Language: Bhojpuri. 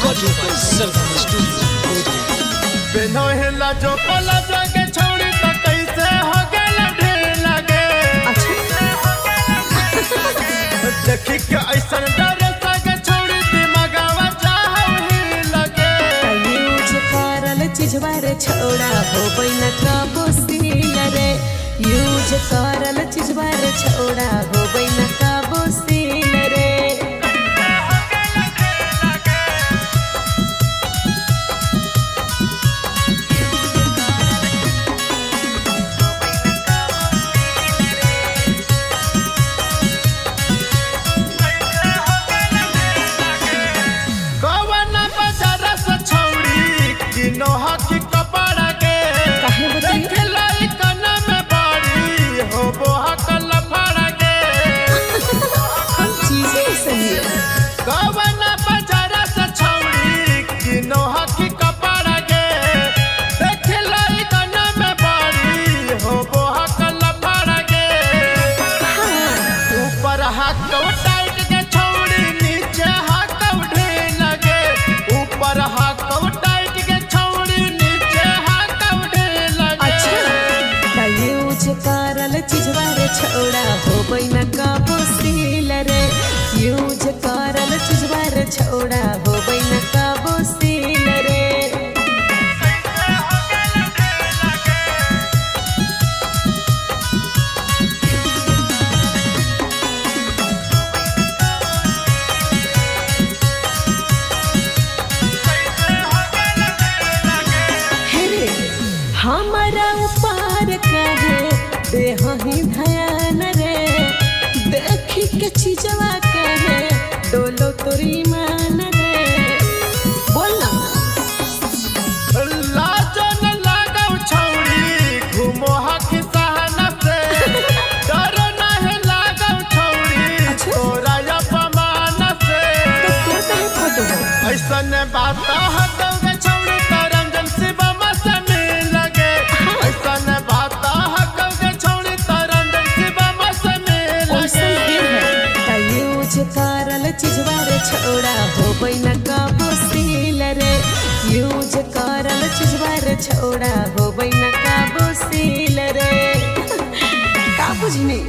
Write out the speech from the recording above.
recording by Sargam Studio. बिनो हिला जो पला जाके छोड़ी तो कैसे हो गेला ढेर लगे। देखी के ऐसा डर सके छोड़ी दिमागवा चाहे लगे। यूज करल चीजवा रे छोड़ा हो बैन कबो सील रे। यूज करल चीजवा रे छोड़ा हो बैन कबो सील रे। नोहा की कपड़ा के देखलाई कना में बाड़ी हो बोहा कल फड़ा के चीजें सही कवना बाजारा से छौड़ी की नोहा की कपड़ा के देखलाई कना में बाड़ी हो बोहा कल फड़ा के ऊपर हाथ टाइट के छौड़ी नीचे हाथ उठे लगे। ऊपर हाथ चीजवा रे छोड़ा हो बैन कबो सील रे। यूज करल चीजवा रे छोड़ा हो बैन कबो सील रे। हमारा ऊपर कहे देहि ध्यान रे। देखी के चीजवा कहे डोलो तोरी मान रे। बोलना लाजो न लगाओ छौड़ी घूमो हक सहना से। डर नहीं लगाओ छौड़ी तोरा अपमान से। तो तू कहे फटो ऐसा न बात हटोगे छौड़ी तरंजन शिवम से मिल लगे। ऐसा न बात हटोगे छौड़ी तरंजन शिवम से मिल लगे। यूज करल चीजवा रे छोड़ा हो बैन कबो सील रे। यूज करल चीजवा रे छोड़ा हो बैन कबो सील रे। का बुझनी।